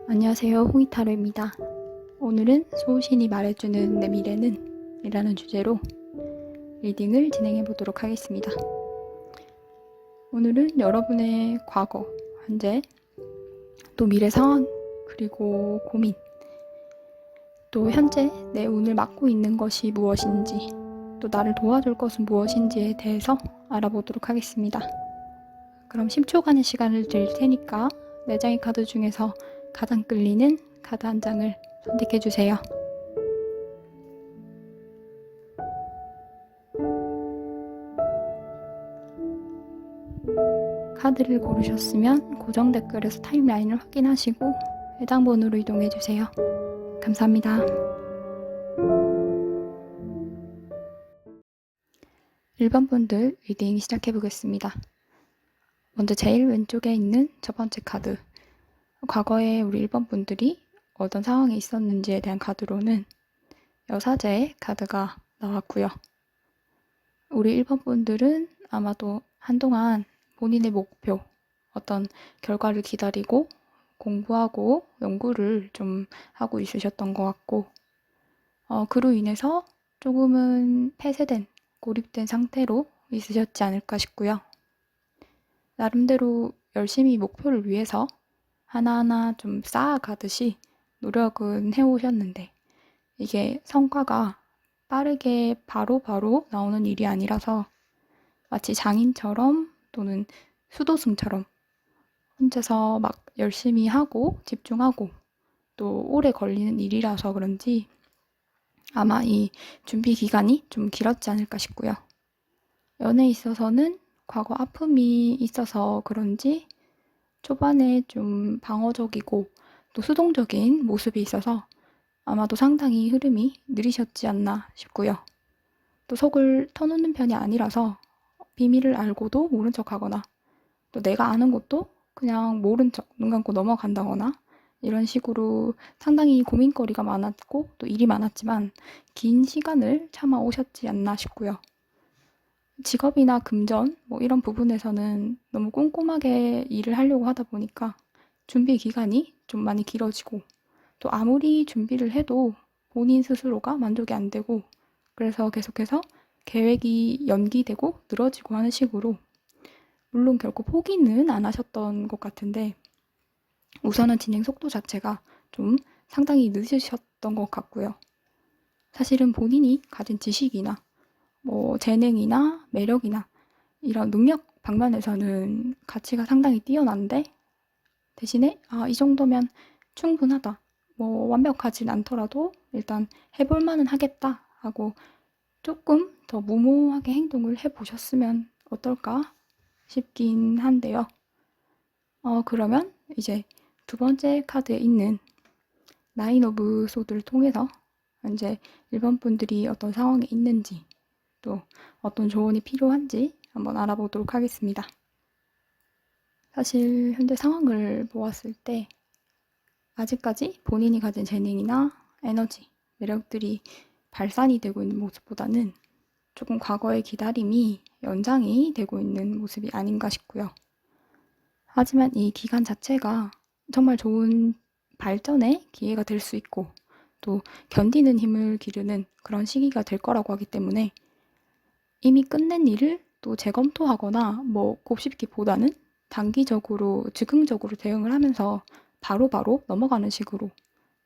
안녕하세요, 홍이타로입니다. 오늘은 소신이 말해주는 내 미래는 이라는 주제로 리딩을 진행해 보도록 하겠습니다. 오늘은 여러분의 과거, 현재, 또 미래 상황, 그리고 고민, 또 현재 내 운을 맡고 있는 것이 무엇인지, 또 나를 도와줄 것은 무엇인지에 대해서 알아보도록 하겠습니다. 그럼 10초간의 시간을 드릴 테니까 4장의 카드 중에서 가장 끌리는 카드 한 장을 선택해주세요. 카드를 고르셨으면 고정 댓글에서 타임라인을 확인하시고 해당 번호로 이동해주세요. 감사합니다. 1번 분들 리딩 시작해보겠습니다. 먼저 제일 왼쪽에 있는 첫 번째 카드. 과거에 우리 1번 분들이 어떤 상황에 있었는지에 대한 카드로는 여사제의 카드가 나왔고요. 우리 1번 분들은 아마도 한동안 본인의 목표, 어떤 결과를 기다리고 공부하고 연구를 좀 하고 있으셨던 것 같고 그로 인해서 조금은 폐쇄된, 고립된 상태로 있으셨지 않을까 싶고요. 나름대로 열심히 목표를 위해서 하나하나 좀 쌓아가듯이 노력은 해오셨는데 이게 성과가 빠르게 바로 나오는 일이 아니라서 마치 장인처럼 또는 수도승처럼 혼자서 막 열심히 하고 집중하고 또 오래 걸리는 일이라서 그런지 아마 이 준비 기간이 좀 길었지 않을까 싶고요. 연애에 있어서는 과거 아픔이 있어서 그런지 초반에 좀 방어적이고 또 수동적인 모습이 있어서 아마도 상당히 흐름이 느리셨지 않나 싶고요. 또 속을 터놓는 편이 아니라서 비밀을 알고도 모른 척하거나 또 내가 아는 것도 그냥 모른 척 눈 감고 넘어간다거나 이런 식으로 상당히 고민거리가 많았고 또 일이 많았지만 긴 시간을 참아 오셨지 않나 싶고요. 직업이나 금전 뭐 이런 부분에서는 너무 꼼꼼하게 일을 하려고 하다 보니까 준비 기간이 좀 많이 길어지고 또 아무리 준비를 해도 본인 스스로가 만족이 안 되고 그래서 계속해서 계획이 연기되고 늘어지고 하는 식으로 물론 결코 포기는 안 하셨던 것 같은데 우선은 진행 속도 자체가 좀 상당히 늦으셨던 것 같고요. 사실은 본인이 가진 지식이나 뭐 재능이나 매력이나 이런 능력 방면에서는 가치가 상당히 뛰어난데 대신에 이 정도면 충분하다. 뭐 완벽하진 않더라도 일단 해볼 만은 하겠다 하고 조금 더 무모하게 행동을 해보셨으면 어떨까 싶긴 한데요. 그러면 이제 두 번째 카드에 있는 나인 오브 소드를 통해서 현재 1번 분들이 어떤 상황에 있는지 또 어떤 조언이 필요한지 한번 알아보도록 하겠습니다. 사실 현재 상황을 보았을 때 아직까지 본인이 가진 재능이나 에너지, 매력들이 발산이 되고 있는 모습보다는 조금 과거의 기다림이 연장이 되고 있는 모습이 아닌가 싶고요. 하지만 이 기간 자체가 정말 좋은 발전의 기회가 될 수 있고 또 견디는 힘을 기르는 그런 시기가 될 거라고 하기 때문에 이미 끝낸 일을 또 재검토하거나 뭐 곱씹기보다는 단기적으로 즉흥적으로 대응을 하면서 바로바로 넘어가는 식으로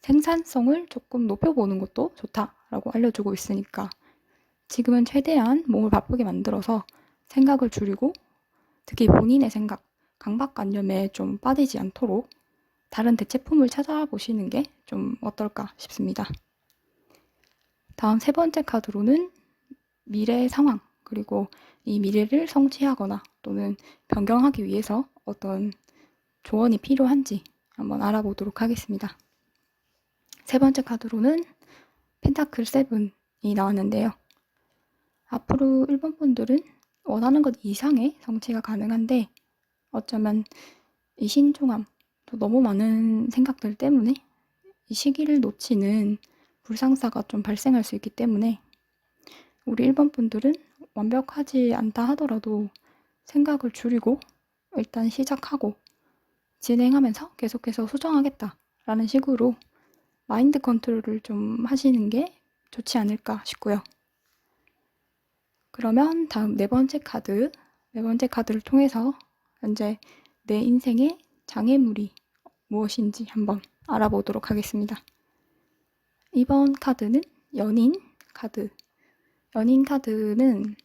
생산성을 조금 높여보는 것도 좋다라고 알려주고 있으니까 지금은 최대한 몸을 바쁘게 만들어서 생각을 줄이고 특히 본인의 생각, 강박관념에 좀 빠지지 않도록 다른 대체품을 찾아보시는 게 좀 어떨까 싶습니다. 다음 세 번째 카드로는 미래의 상황, 그리고 이 미래를 성취하거나 또는 변경하기 위해서 어떤 조언이 필요한지 한번 알아보도록 하겠습니다. 세 번째 카드로는 펜타클 7이 나왔는데요. 앞으로 1번 분들은 원하는 것 이상의 성취가 가능한데 어쩌면 이 신중함, 또 너무 많은 생각들 때문에 이 시기를 놓치는 불상사가 좀 발생할 수 있기 때문에 우리 1번 분들은 완벽하지 않다 하더라도 생각을 줄이고 일단 시작하고 진행하면서 계속해서 수정하겠다라는 식으로 마인드 컨트롤을 좀 하시는 게 좋지 않을까 싶고요. 그러면 다음 네 번째 카드를 통해서 현재 내 인생의 장애물이 무엇인지 한번 알아보도록 하겠습니다. 이번 카드는 연인 카드. 연인 카드는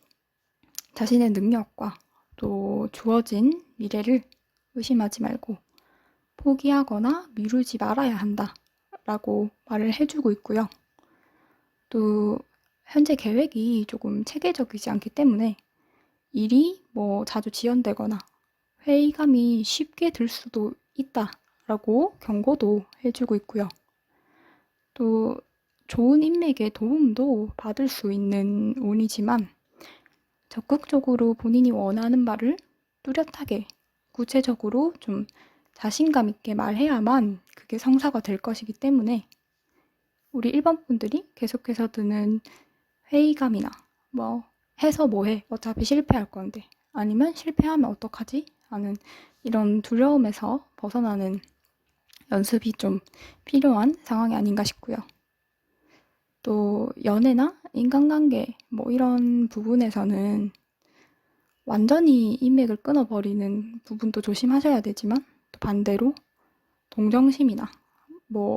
자신의 능력과 또 주어진 미래를 의심하지 말고 포기하거나 미루지 말아야 한다 라고 말을 해주고 있고요. 또 현재 계획이 조금 체계적이지 않기 때문에 일이 자주 지연되거나 회의감이 쉽게 들 수도 있다라고 경고도 해주고 있고요. 또 좋은 인맥의 도움도 받을 수 있는 운이지만 적극적으로 본인이 원하는 바를 뚜렷하게 구체적으로 좀 자신감 있게 말해야만 그게 성사가 될 것이기 때문에 우리 1번 분들이 계속해서 드는 회의감이나 해서 뭐해 어차피 실패할 건데 아니면 실패하면 어떡하지? 하는 이런 두려움에서 벗어나는 연습이 좀 필요한 상황이 아닌가 싶고요. 또 연애나 인간관계 이런 부분에서는 완전히 인맥을 끊어버리는 부분도 조심하셔야 되지만 또 반대로 동정심이나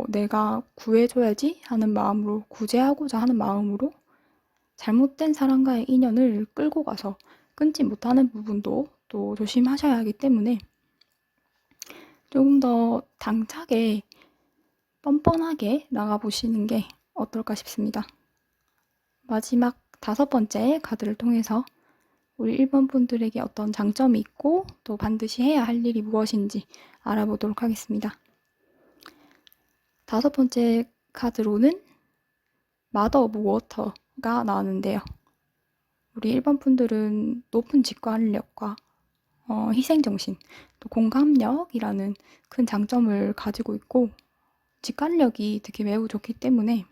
내가 구해줘야지 하는 마음으로 구제하고자 하는 마음으로 잘못된 사람과의 인연을 끌고 가서 끊지 못하는 부분도 또 조심하셔야 하기 때문에 조금 더 당차게 뻔뻔하게 나가보시는 게 어떨까 싶습니다. 마지막 5번째 카드를 통해서 우리 1번 분들에게 어떤 장점이 있고 또 반드시 해야 할 일이 무엇인지 알아보도록 하겠습니다. 5번째 카드로는 마더 오브 워터가 나왔는데요. 우리 1번 분들은 높은 직관력과 희생정신, 또 공감력이라는 큰 장점을 가지고 있고 직관력이 특히 매우 좋기 때문에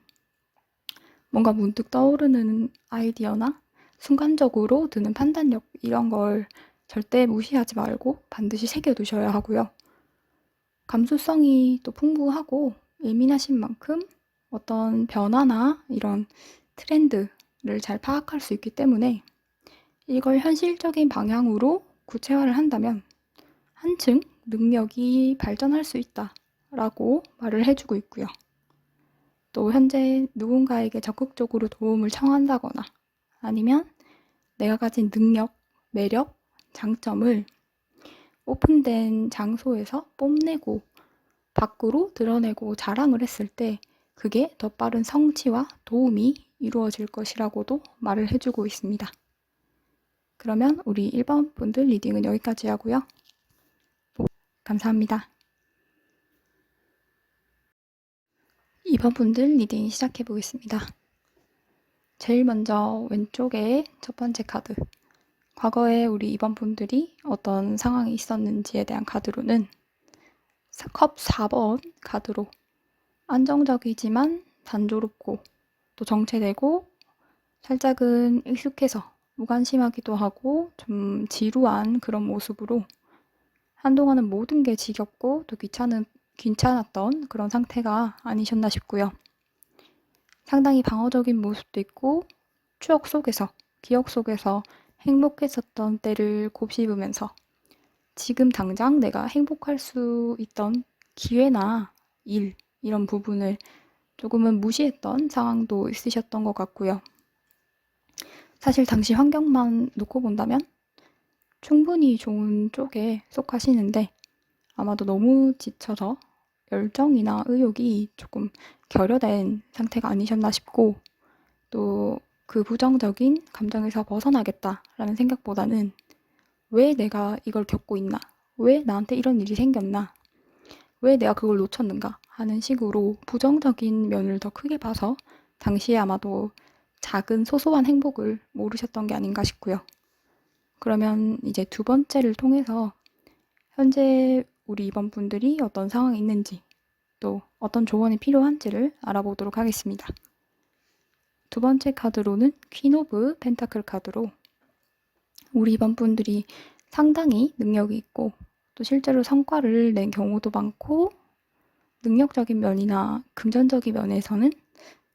뭔가 문득 떠오르는 아이디어나 순간적으로 드는 판단력 이런 걸 절대 무시하지 말고 반드시 새겨두셔야 하고요. 감수성이 또 풍부하고 예민하신 만큼 어떤 변화나 이런 트렌드를 잘 파악할 수 있기 때문에 이걸 현실적인 방향으로 구체화를 한다면 한층 능력이 발전할 수 있다라고 말을 해주고 있고요. 또 현재 누군가에게 적극적으로 도움을 청한다거나 아니면 내가 가진 능력, 매력, 장점을 오픈된 장소에서 뽐내고 밖으로 드러내고 자랑을 했을 때 그게 더 빠른 성취와 도움이 이루어질 것이라고도 말을 해주고 있습니다. 그러면 우리 1번 분들 리딩은 여기까지 하고요. 감사합니다. 2번 분들 리딩 시작해 보겠습니다. 제일 먼저 왼쪽에 첫 번째 카드. 과거에 우리 2번 분들이 어떤 상황이 있었는지에 대한 카드로는 컵 4번 카드로 안정적이지만 단조롭고 또 정체되고 살짝은 익숙해서 무관심하기도 하고 좀 지루한 그런 모습으로 한동안은 모든 게 지겹고 또 귀찮았던 그런 상태가 아니셨나 싶고요. 상당히 방어적인 모습도 있고 추억 속에서, 기억 속에서 행복했었던 때를 곱씹으면서 지금 당장 내가 행복할 수 있던 기회나 일, 이런 부분을 조금은 무시했던 상황도 있으셨던 것 같고요. 사실 당시 환경만 놓고 본다면 충분히 좋은 쪽에 속하시는데 아마도 너무 지쳐서 열정이나 의욕이 조금 결여된 상태가 아니셨나 싶고 또 그 부정적인 감정에서 벗어나겠다라는 생각보다는 왜 내가 이걸 겪고 있나? 왜 나한테 이런 일이 생겼나? 왜 내가 그걸 놓쳤는가? 하는 식으로 부정적인 면을 더 크게 봐서 당시에 아마도 작은 소소한 행복을 모르셨던 게 아닌가 싶고요. 그러면 이제 두 번째를 통해서 현재 우리 2번 분들이 어떤 상황이 있는지 또 어떤 조언이 필요한지를 알아보도록 하겠습니다. 두 번째 카드로는 퀸 오브 펜타클 카드로 우리 2번 분들이 상당히 능력이 있고 또 실제로 성과를 낸 경우도 많고 능력적인 면이나 금전적인 면에서는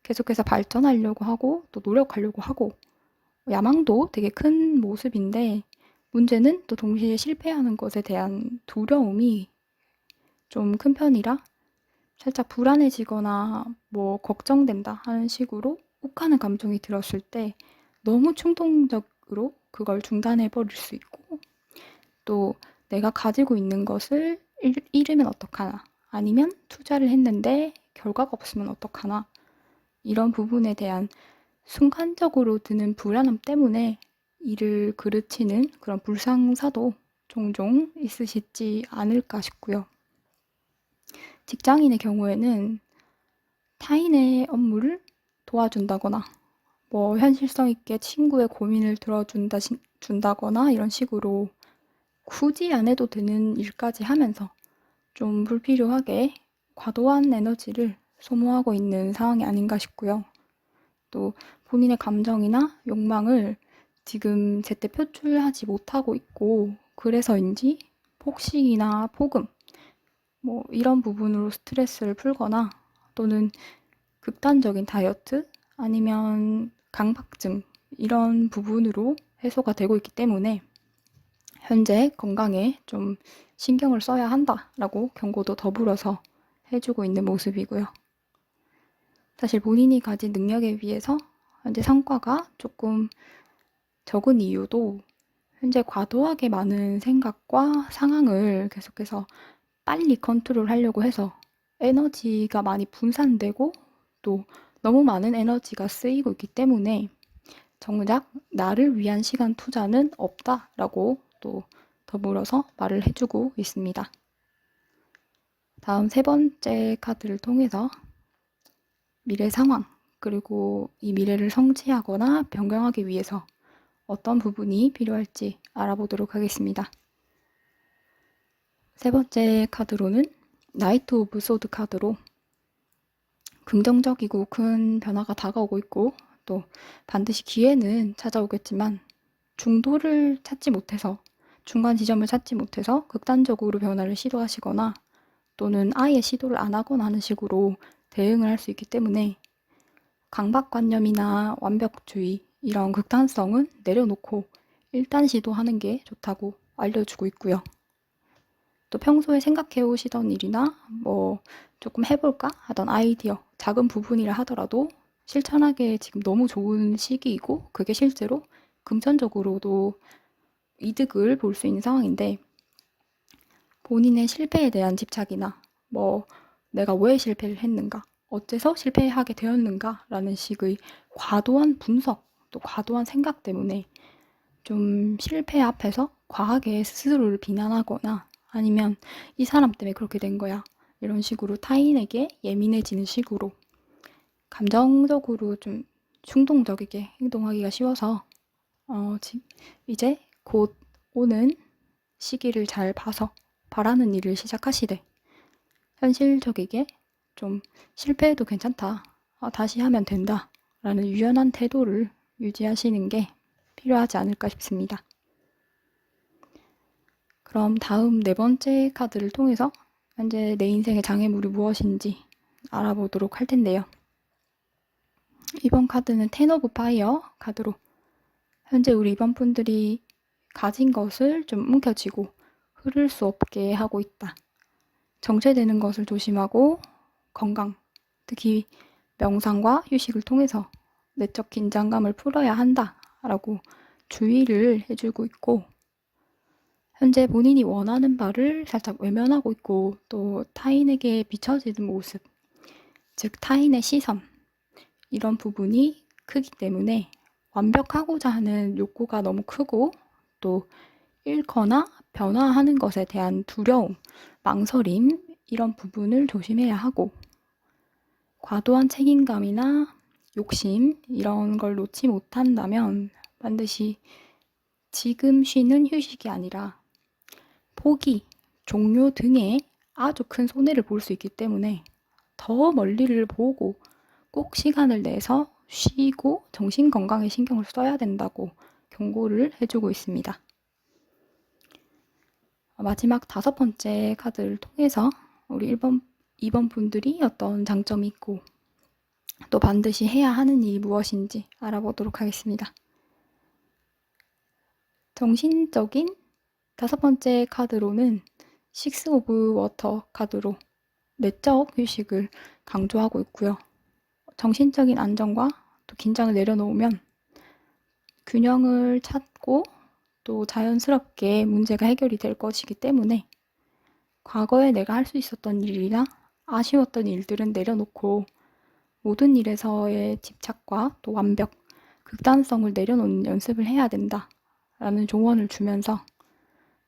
계속해서 발전하려고 하고 또 노력하려고 하고 야망도 되게 큰 모습인데 문제는 또 동시에 실패하는 것에 대한 두려움이 좀 큰 편이라 살짝 불안해지거나 뭐 걱정된다 하는 식으로 욱하는 감정이 들었을 때 너무 충동적으로 그걸 중단해 버릴 수 있고 또 내가 가지고 있는 것을 잃으면 어떡하나 아니면 투자를 했는데 결과가 없으면 어떡하나 이런 부분에 대한 순간적으로 드는 불안함 때문에 일을 그르치는 그런 불상사도 종종 있으시지 않을까 싶고요. 직장인의 경우에는 타인의 업무를 도와준다거나 뭐 현실성 있게 친구의 고민을 준다거나 이런 식으로 굳이 안 해도 되는 일까지 하면서 좀 불필요하게 과도한 에너지를 소모하고 있는 상황이 아닌가 싶고요. 또 본인의 감정이나 욕망을 지금 제때 표출하지 못하고 있고 그래서인지 폭식이나 폭음 뭐 이런 부분으로 스트레스를 풀거나 또는 극단적인 다이어트 아니면 강박증 이런 부분으로 해소가 되고 있기 때문에 현재 건강에 좀 신경을 써야 한다라고 경고도 더불어서 해주고 있는 모습이고요. 사실 본인이 가진 능력에 비해서 현재 성과가 조금 적은 이유도 현재 과도하게 많은 생각과 상황을 계속해서 빨리 컨트롤하려고 해서 에너지가 많이 분산되고 또 너무 많은 에너지가 쓰이고 있기 때문에 정작 나를 위한 시간 투자는 없다라고 또 더불어서 말을 해주고 있습니다. 다음 세 번째 카드를 통해서 미래 상황 그리고 이 미래를 성취하거나 변경하기 위해서 어떤 부분이 필요할지 알아보도록 하겠습니다. 세 번째 카드로는 나이트 오브 소드 카드로 긍정적이고 큰 변화가 다가오고 있고 또 반드시 기회는 찾아오겠지만 중도를 찾지 못해서 중간 지점을 찾지 못해서 극단적으로 변화를 시도하시거나 또는 아예 시도를 안 하거나 하는 식으로 대응을 할 수 있기 때문에 강박관념이나 완벽주의 이런 극단성은 내려놓고 일단 시도하는 게 좋다고 알려주고 있고요. 또 평소에 생각해 오시던 일이나 뭐 조금 해볼까 하던 아이디어 작은 부분이라 하더라도 실천하기에 지금 너무 좋은 시기이고 그게 실제로 금전적으로도 이득을 볼 수 있는 상황인데 본인의 실패에 대한 집착이나 뭐 내가 왜 실패를 했는가 어째서 실패하게 되었는가 라는 식의 과도한 분석 또 과도한 생각 때문에 좀 실패 앞에서 과하게 스스로를 비난하거나 아니면 이 사람 때문에 그렇게 된 거야 이런 식으로 타인에게 예민해지는 식으로 감정적으로 좀 충동적이게 행동하기가 쉬워서 이제 곧 오는 시기를 잘 봐서 바라는 일을 시작하시되 현실적이게 좀 실패해도 괜찮다 다시 하면 된다 라는 유연한 태도를 유지하시는 게 필요하지 않을까 싶습니다. 그럼 다음 네 번째 카드를 통해서 현재 내 인생의 장애물이 무엇인지 알아보도록 할 텐데요. 이번 카드는 텐 오브 파이어 카드로 현재 우리 이번 분들이 가진 것을 좀 움켜쥐고 흐를 수 없게 하고 있다. 정체되는 것을 조심하고 건강, 특히 명상과 휴식을 통해서 내적 긴장감을 풀어야 한다라고 주의를 해주고 있고 현재 본인이 원하는 바를 살짝 외면하고 있고 또 타인에게 비춰지는 모습, 즉 타인의 시선 이런 부분이 크기 때문에 완벽하고자 하는 욕구가 너무 크고 또 잃거나 변화하는 것에 대한 두려움, 망설임 이런 부분을 조심해야 하고 과도한 책임감이나 욕심 이런 걸 놓지 못한다면 반드시 지금 쉬는 휴식이 아니라 포기, 종료 등의 아주 큰 손해를 볼 수 있기 때문에 더 멀리를 보고 꼭 시간을 내서 쉬고 정신 건강에 신경을 써야 된다고 경고를 해주고 있습니다. 마지막 5번째 카드를 통해서 우리 2번 분들이 어떤 장점이 있고 또 반드시 해야 하는 일이 무엇인지 알아보도록 하겠습니다. 정신적인 5번째 카드로는 식스 오브 워터 카드로 내적 휴식을 강조하고 있고요. 정신적인 안정과 또 긴장을 내려놓으면 균형을 찾고 또 자연스럽게 문제가 해결이 될 것이기 때문에 과거에 내가 할 수 있었던 일이나 아쉬웠던 일들은 내려놓고 모든 일에서의 집착과 또 완벽, 극단성을 내려놓는 연습을 해야 된다 라는 조언을 주면서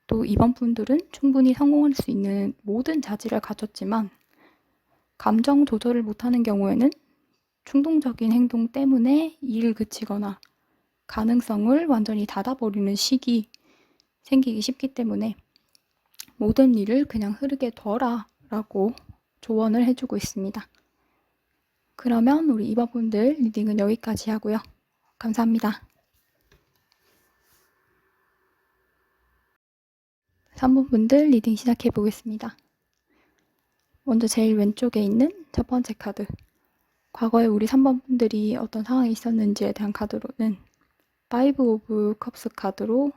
또 이번 분들은 충분히 성공할 수 있는 모든 자질을 갖췄지만 감정 조절을 못하는 경우에는 충동적인 행동 때문에 일을 그치거나 가능성을 완전히 닫아버리는 시기 생기기 쉽기 때문에 모든 일을 그냥 흐르게 둬라 라고 조언을 해주고 있습니다. 그러면 우리 2번 분들 리딩은 여기까지 하고요. 감사합니다. 3번 분들 리딩 시작해 보겠습니다. 먼저 제일 왼쪽에 있는 첫 번째 카드. 과거에 우리 3번 분들이 어떤 상황이 있었는지에 대한 카드로는 5 오브 컵스 카드로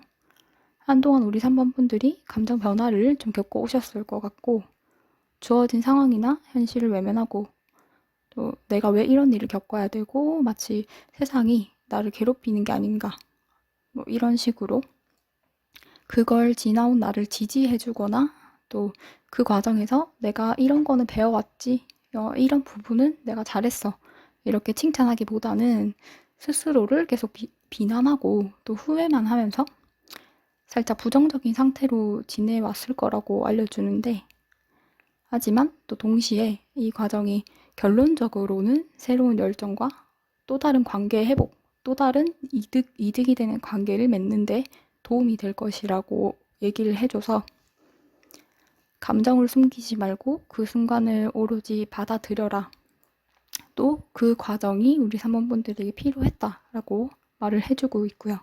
한동안 우리 3번 분들이 감정 변화를 좀 겪고 오셨을 것 같고 주어진 상황이나 현실을 외면하고 또 내가 왜 이런 일을 겪어야 되고 마치 세상이 나를 괴롭히는 게 아닌가 뭐 이런 식으로 그걸 지나온 나를 지지해주거나 또 그 과정에서 내가 이런 거는 배워왔지 이런 부분은 내가 잘했어 이렇게 칭찬하기보다는 스스로를 계속 비난하고 또 후회만 하면서 살짝 부정적인 상태로 지내왔을 거라고 알려주는데 하지만 또 동시에 이 과정이 결론적으로는 새로운 열정과 또 다른 관계 회복, 또 다른 이득이 되는 관계를 맺는데 도움이 될 것이라고 얘기를 해줘서 감정을 숨기지 말고 그 순간을 오로지 받아들여라. 또 그 과정이 우리 3번 분들에게 필요했다라고 말을 해주고 있고요.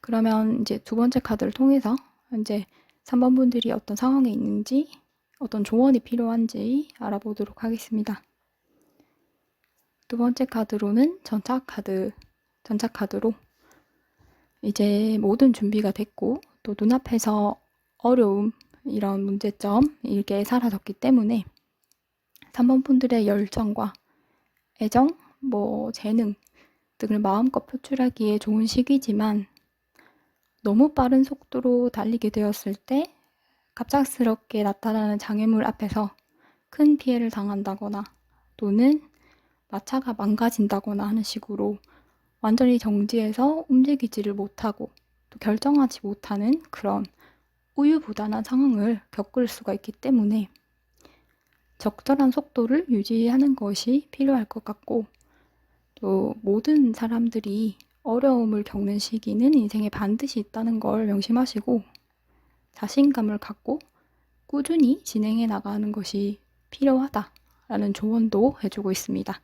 그러면 이제 두 번째 카드를 통해서 이제 3번 분들이 어떤 상황에 있는지 어떤 조언이 필요한지 알아보도록 하겠습니다. 두 번째 카드로는 전차 카드로 이제 모든 준비가 됐고 또 눈앞에서 어려움, 이런 문제점 이게 사라졌기 때문에 3번 분들의 열정과 애정, 재능 등을 마음껏 표출하기에 좋은 시기지만 너무 빠른 속도로 달리게 되었을 때 갑작스럽게 나타나는 장애물 앞에서 큰 피해를 당한다거나 또는 마차가 망가진다거나 하는 식으로 완전히 정지해서 움직이지를 못하고 또 결정하지 못하는 그런 우유부단한 상황을 겪을 수가 있기 때문에 적절한 속도를 유지하는 것이 필요할 것 같고 또 모든 사람들이 어려움을 겪는 시기는 인생에 반드시 있다는 걸 명심하시고 자신감을 갖고 꾸준히 진행해 나가는 것이 필요하다라는 조언도 해주고 있습니다.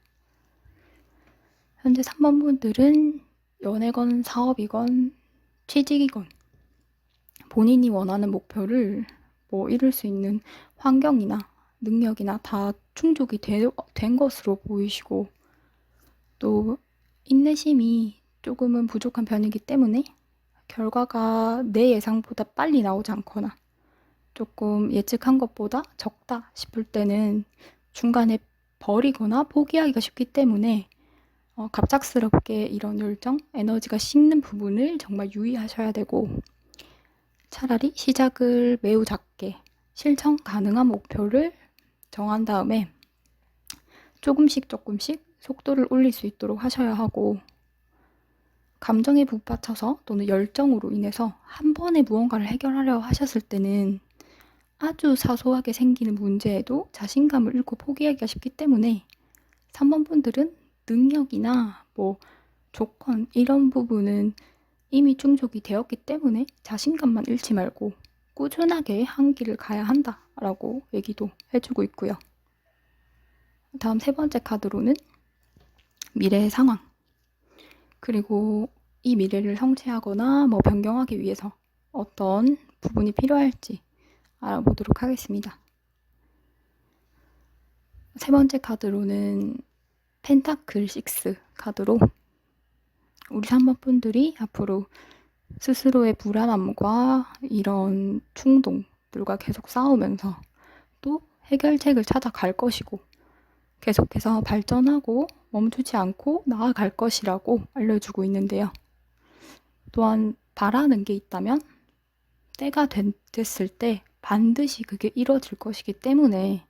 현재 3번 분들은 연애건 사업이건 취직이건 본인이 원하는 목표를 이룰 수 있는 환경이나 능력이나 다 충족이 된 것으로 보이시고 또 인내심이 조금은 부족한 편이기 때문에 결과가 내 예상보다 빨리 나오지 않거나 조금 예측한 것보다 적다 싶을 때는 중간에 버리거나 포기하기가 쉽기 때문에 갑작스럽게 이런 열정, 에너지가 식는 부분을 정말 유의하셔야 되고 차라리 시작을 매우 작게 실천 가능한 목표를 정한 다음에 조금씩 속도를 올릴 수 있도록 하셔야 하고 감정에 북받쳐서 또는 열정으로 인해서 한 번에 무언가를 해결하려 하셨을 때는 아주 사소하게 생기는 문제에도 자신감을 잃고 포기하기가 쉽기 때문에 3번 분들은 능력이나 조건 이런 부분은 이미 충족이 되었기 때문에 자신감만 잃지 말고 꾸준하게 한 길을 가야 한다라고 얘기도 해주고 있고요. 다음 세 번째 카드로는 미래의 상황 그리고 이 미래를 성취하거나 변경하기 위해서 어떤 부분이 필요할지 알아보도록 하겠습니다. 세 번째 카드로는 펜타클 6 카드로 우리 3번 분들이 앞으로 스스로의 불안함과 이런 충동들과 계속 싸우면서 또 해결책을 찾아갈 것이고 계속해서 발전하고 멈추지 않고 나아갈 것이라고 알려주고 있는데요. 또한 바라는 게 있다면 때가 됐을 때 반드시 그게 이뤄질 것이기 때문에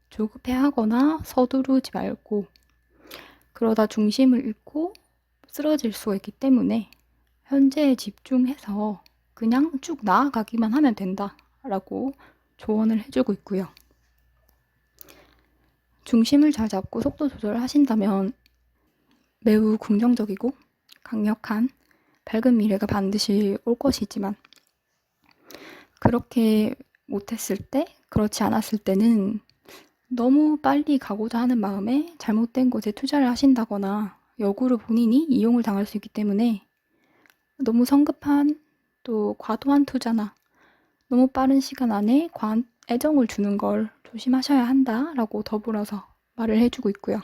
조급해하거나 서두르지 말고 그러다 중심을 잃고 쓰러질 수가 있기 때문에 현재에 집중해서 그냥 쭉 나아가기만 하면 된다라고 조언을 해주고 있고요. 중심을 잘 잡고 속도 조절을 하신다면 매우 긍정적이고 강력한 밝은 미래가 반드시 올 것이지만 그렇게 못했을 때, 그렇지 않았을 때는 너무 빨리 가고자 하는 마음에 잘못된 곳에 투자를 하신다거나 역으로 본인이 이용을 당할 수 있기 때문에 너무 성급한 또 과도한 투자나 너무 빠른 시간 안에 과한 애정을 주는 걸 조심하셔야 한다라고 더불어서 말을 해주고 있고요.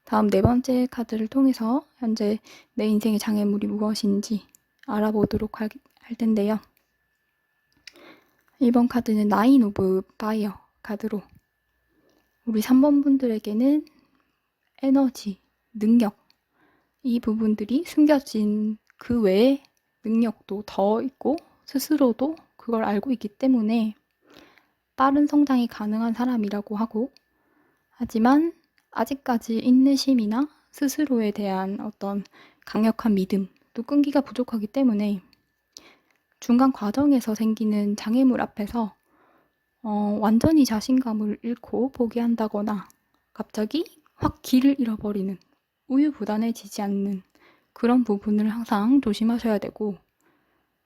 다음 네 번째 카드를 통해서 현재 내 인생의 장애물이 무엇인지 알아보도록 할 텐데요. 이번 카드는 나인 오브 파이어 카드로 우리 3번 분들에게는 에너지, 능력 이 부분들이 숨겨진 그 외에 능력도 더 있고 스스로도 그걸 알고 있기 때문에 빠른 성장이 가능한 사람이라고 하고 하지만 아직까지 인내심이나 스스로에 대한 어떤 강력한 믿음 또 끈기가 부족하기 때문에 중간 과정에서 생기는 장애물 앞에서 완전히 자신감을 잃고 포기한다거나 갑자기 확 길을 잃어버리는 우유부단해지지 않는 그런 부분을 항상 조심하셔야 되고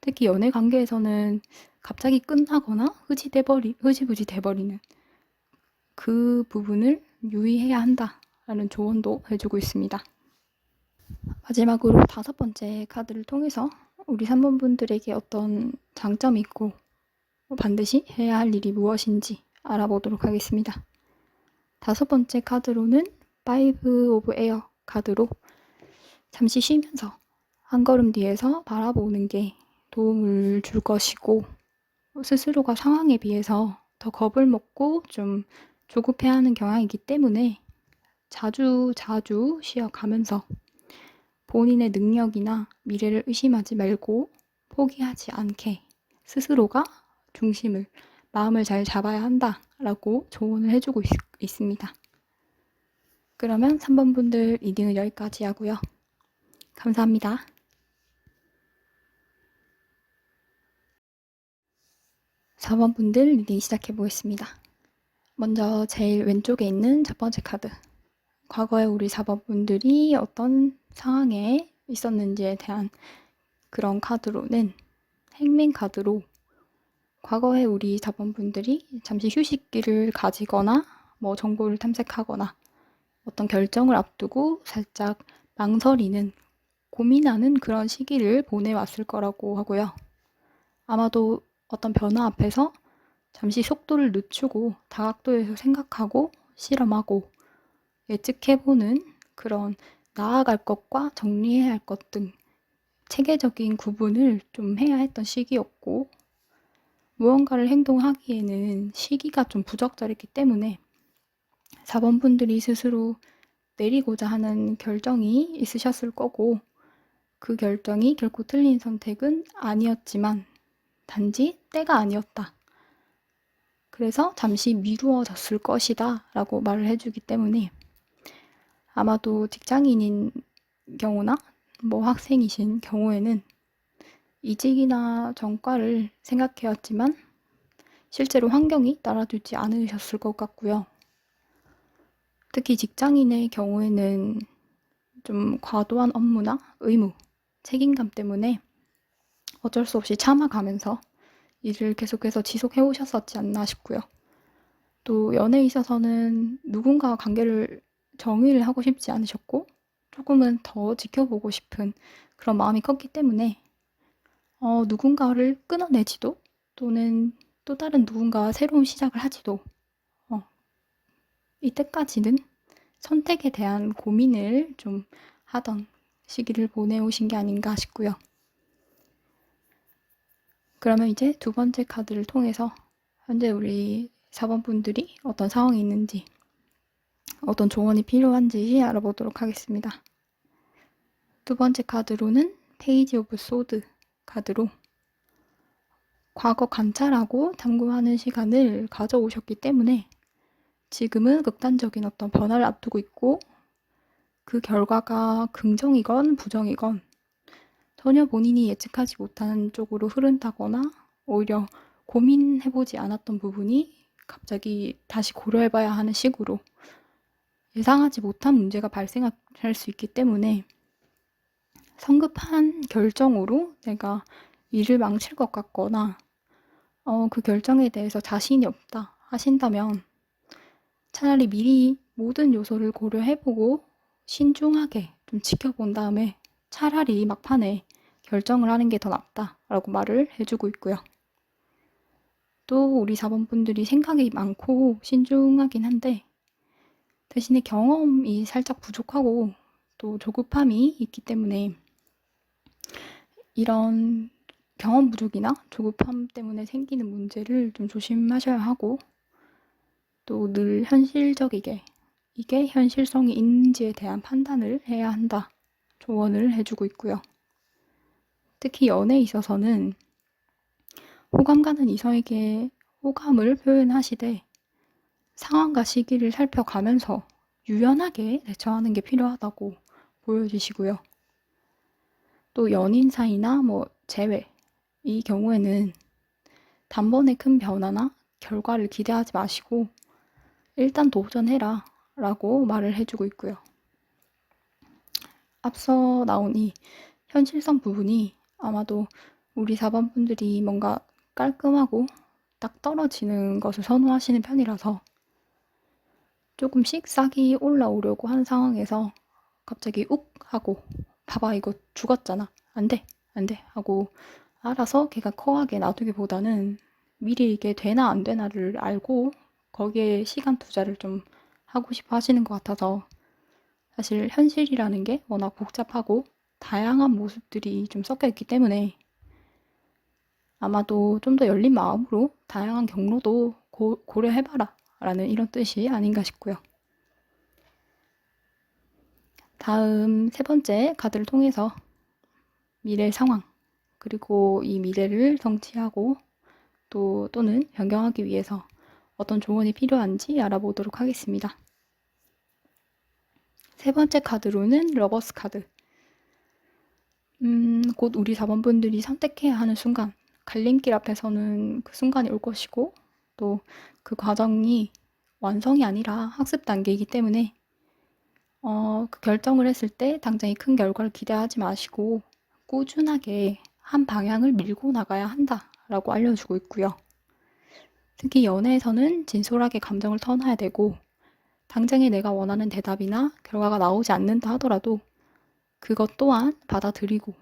특히 연애 관계에서는 갑자기 끝나거나 흐지부지 돼버리는 그 부분을 유의해야 한다라는 조언도 해주고 있습니다. 마지막으로 5번째 카드를 통해서 우리 3번 분들에게 어떤 장점이 있고 반드시 해야 할 일이 무엇인지 알아보도록 하겠습니다. 5번째 카드로는 5 오브 에어 카드로 잠시 쉬면서 한 걸음 뒤에서 바라보는 게 도움을 줄 것이고 스스로가 상황에 비해서 더 겁을 먹고 좀 조급해하는 경향이기 때문에 자주 쉬어가면서 본인의 능력이나 미래를 의심하지 말고 포기하지 않게 스스로가 중심을, 마음을 잘 잡아야 한다라고 조언을 해주고 있습니다. 그러면 3번 분들 리딩은 여기까지 하고요. 감사합니다. 4번 분들 리딩 시작해 보겠습니다. 먼저 제일 왼쪽에 있는 첫 번째 카드. 과거에 우리 4번 분들이 어떤 상황에 있었는지에 대한 그런 카드로는 행맨 카드로 과거에 우리 4번 분들이 잠시 휴식기를 가지거나 뭐 정보를 탐색하거나 어떤 결정을 앞두고 살짝 망설이는 고민하는 그런 시기를 보내왔을 거라고 하고요. 아마도 어떤 변화 앞에서 잠시 속도를 늦추고 다각도에서 생각하고 실험하고 예측해보는 그런 나아갈 것과 정리해야 할 것 등 체계적인 구분을 좀 해야 했던 시기였고 무언가를 행동하기에는 시기가 좀 부적절했기 때문에 4번 분들이 스스로 내리고자 하는 결정이 있으셨을 거고 그 결정이 결코 틀린 선택은 아니었지만 단지 때가 아니었다. 그래서 잠시 미루어졌을 것이다 라고 말을 해주기 때문에 아마도 직장인인 경우나 뭐 학생이신 경우에는 이직이나 전과를 생각해왔지만 실제로 환경이 따라주지 않으셨을 것 같고요. 특히 직장인의 경우에는 좀 과도한 업무나 의무, 책임감 때문에 어쩔 수 없이 참아가면서 일을 계속해서 지속해 오셨었지 않나 싶고요. 또 연애에 있어서는 누군가와 관계를 정의를 하고 싶지 않으셨고 조금은 더 지켜보고 싶은 그런 마음이 컸기 때문에 누군가를 끊어내지도 또는 또 다른 누군가와 새로운 시작을 하지도 어, 이때까지는 선택에 대한 고민을 좀 하던 시기를 보내오신 게 아닌가 싶고요. 그러면 이제 두 번째 카드를 통해서 현재 우리 4번 분들이 어떤 상황이 있는지, 어떤 조언이 필요한지 알아보도록 하겠습니다. 두 번째 카드로는 페이지 오브 소드 카드로 과거 관찰하고 탐구하는 시간을 가져오셨기 때문에 지금은 극단적인 어떤 변화를 앞두고 있고 그 결과가 긍정이건 부정이건 전혀 본인이 예측하지 못하는 쪽으로 흐른다거나 오히려 고민해보지 않았던 부분이 갑자기 다시 고려해봐야 하는 식으로 예상하지 못한 문제가 발생할 수 있기 때문에 성급한 결정으로 내가 일을 망칠 것 같거나 그 결정에 대해서 자신이 없다 하신다면 차라리 미리 모든 요소를 고려해보고 신중하게 좀 지켜본 다음에 차라리 막판에 결정을 하는 게 더 낫다라고 말을 해주고 있고요. 또 우리 4번 분들이 생각이 많고 신중하긴 한데 대신에 경험이 살짝 부족하고 또 조급함이 있기 때문에 이런 경험 부족이나 조급함 때문에 생기는 문제를 좀 조심하셔야 하고 또 늘 현실적이게 이게 현실성이 있는지에 대한 판단을 해야 한다 조언을 해주고 있고요. 특히 연애에 있어서는 호감 가는 이성에게 호감을 표현하시되 상황과 시기를 살펴가면서 유연하게 대처하는 게 필요하다고 보여주시고요. 또 연인 사이나 재회 이 경우에는 단번에 큰 변화나 결과를 기대하지 마시고 일단 도전해라 라고 말을 해주고 있고요. 앞서 나온 이 현실성 부분이 아마도 우리 4번 분들이 뭔가 깔끔하고 딱 떨어지는 것을 선호하시는 편이라서 조금씩 싹이 올라오려고 하는 상황에서 갑자기 욱 하고 봐봐 이거 죽었잖아 안돼 하고 알아서 걔가 커하게 놔두기보다는 미리 이게 되나 안 되나를 알고 거기에 시간 투자를 좀 하고 싶어 하시는 것 같아서 사실 현실이라는 게 워낙 복잡하고 다양한 모습들이 좀 섞여 있기 때문에 아마도 좀 더 열린 마음으로 다양한 경로도 고려해봐라 라는 이런 뜻이 아닌가 싶고요. 다음 세 번째 카드를 통해서 미래 상황 그리고 이 미래를 성취하고 또는 변경하기 위해서 어떤 조언이 필요한지 알아보도록 하겠습니다. 세 번째 카드로는 러버스 카드. 곧 우리 4번 분들이 선택해야 하는 순간, 갈림길 앞에서는 그 순간이 올 것이고 또 그 과정이 완성이 아니라 학습 단계이기 때문에 그 결정을 했을 때 당장의 큰 결과를 기대하지 마시고 꾸준하게 한 방향을 밀고 나가야 한다라고 알려주고 있고요. 특히 연애에서는 진솔하게 감정을 터놔야 되고 당장에 내가 원하는 대답이나 결과가 나오지 않는다 하더라도 그것 또한 받아들이고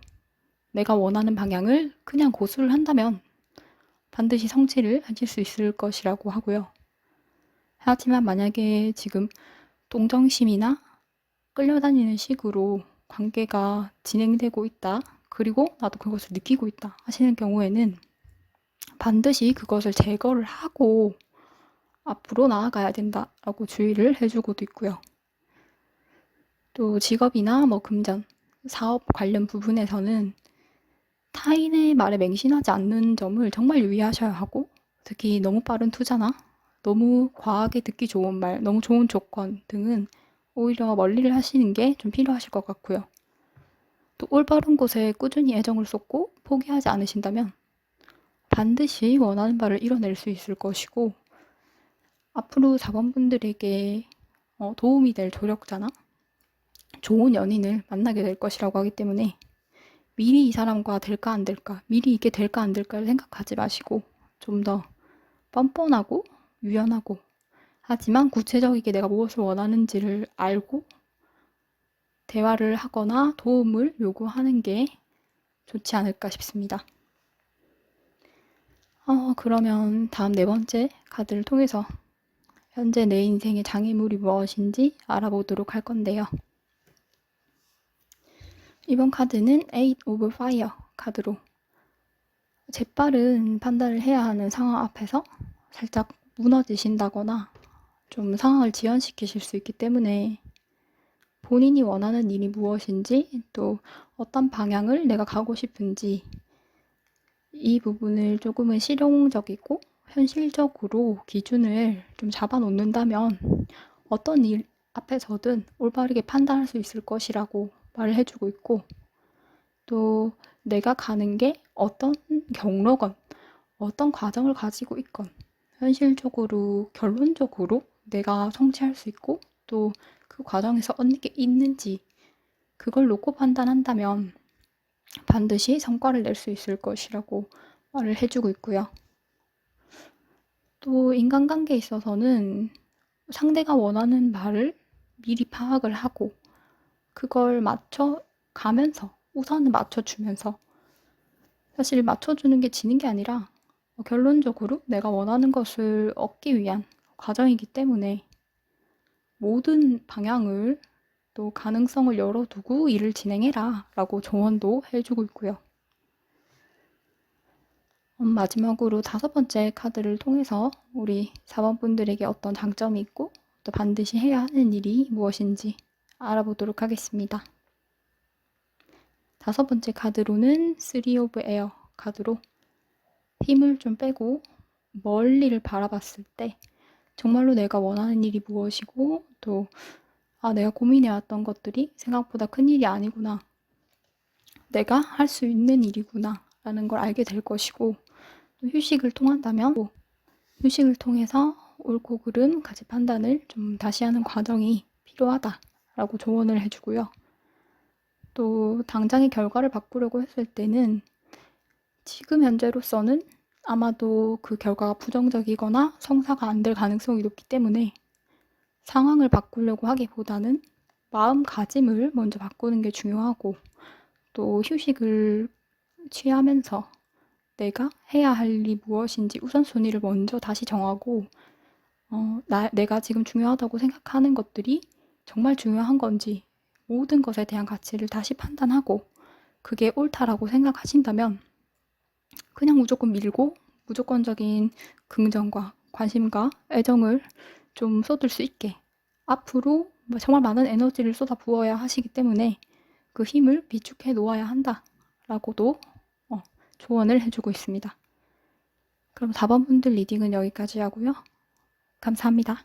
내가 원하는 방향을 그냥 고수를 한다면 반드시 성취를 하실 수 있을 것이라고 하고요. 하지만 만약에 지금 동정심이나 끌려다니는 식으로 관계가 진행되고 있다. 그리고 나도 그것을 느끼고 있다 하시는 경우에는 반드시 그것을 제거를 하고 앞으로 나아가야 된다라고 주의를 해주고도 있고요. 또 직업이나 금전, 사업 관련 부분에서는 타인의 말에 맹신하지 않는 점을 정말 유의하셔야 하고 특히 너무 빠른 투자나 너무 과하게 듣기 좋은 말, 너무 좋은 조건 등은 오히려 멀리를 하시는 게 좀 필요하실 것 같고요. 또 올바른 곳에 꾸준히 애정을 쏟고 포기하지 않으신다면 반드시 원하는 바를 이뤄낼 수 있을 것이고 앞으로 4번 분들에게 도움이 될 조력자나 좋은 연인을 만나게 될 것이라고 하기 때문에 미리 이 사람과 될까 안 될까, 미리 이게 될까 안 될까를 생각하지 마시고 좀 더 뻔뻔하고 유연하고 하지만 구체적이게 내가 무엇을 원하는지를 알고 대화를 하거나 도움을 요구하는 게 좋지 않을까 싶습니다. 그러면 다음 네 번째 카드를 통해서 현재 내 인생의 장애물이 무엇인지 알아보도록 할 건데요. 이번 카드는 Eight of Fire 카드로 재빠른 판단을 해야 하는 상황 앞에서 살짝 무너지신다거나 좀 상황을 지연시키실 수 있기 때문에 본인이 원하는 일이 무엇인지 또 어떤 방향을 내가 가고 싶은지 이 부분을 조금은 실용적이고 현실적으로 기준을 좀 잡아놓는다면 어떤 일 앞에서든 올바르게 판단할 수 있을 것이라고 말을 해주고 있고, 또 내가 가는 게 어떤 경로건 어떤 과정을 가지고 있건 현실적으로 결론적으로 내가 성취할 수 있고 또 그 과정에서 얻는 게 있는지 그걸 놓고 판단한다면 반드시 성과를 낼 수 있을 것이라고 말을 해주고 있고요. 또 인간관계에 있어서는 상대가 원하는 말을 미리 파악을 하고 그걸 맞춰가면서 우선은 맞춰주면서, 사실 맞춰주는 게 지는 게 아니라 결론적으로 내가 원하는 것을 얻기 위한 과정이기 때문에 모든 방향을 또 가능성을 열어두고 일을 진행해라 라고 조언도 해주고 있고요. 마지막으로 다섯 번째 카드를 통해서 우리 4번 분들에게 어떤 장점이 있고 또 반드시 해야 하는 일이 무엇인지 알아보도록 하겠습니다. 다섯 번째 카드로는 3 of Air 카드로 힘을 좀 빼고 멀리를 바라봤을 때 정말로 내가 원하는 일이 무엇이고 또 내가 고민해왔던 것들이 생각보다 큰 일이 아니구나, 내가 할 수 있는 일이구나 라는 걸 알게 될 것이고, 또 휴식을 통한다면 휴식을 통해서 옳고 그름 가치 판단을 좀 다시 하는 과정이 필요하다라고 조언을 해주고요. 또 당장의 결과를 바꾸려고 했을 때는 지금 현재로서는 아마도 그 결과가 부정적이거나 성사가 안 될 가능성이 높기 때문에 상황을 바꾸려고 하기보다는 마음가짐을 먼저 바꾸는 게 중요하고, 또 휴식을 취하면서 내가 해야 할 일이 무엇인지 우선순위를 먼저 다시 정하고 내가 지금 중요하다고 생각하는 것들이 정말 중요한 건지 모든 것에 대한 가치를 다시 판단하고 그게 옳다라고 생각하신다면 그냥 무조건 밀고 무조건적인 긍정과 관심과 애정을 좀 쏟을 수 있게 앞으로 정말 많은 에너지를 쏟아 부어야 하시기 때문에 그 힘을 비축해 놓아야 한다라고도 조언을 해주고 있습니다. 그럼 4번 분들 리딩은 여기까지 하고요. 감사합니다.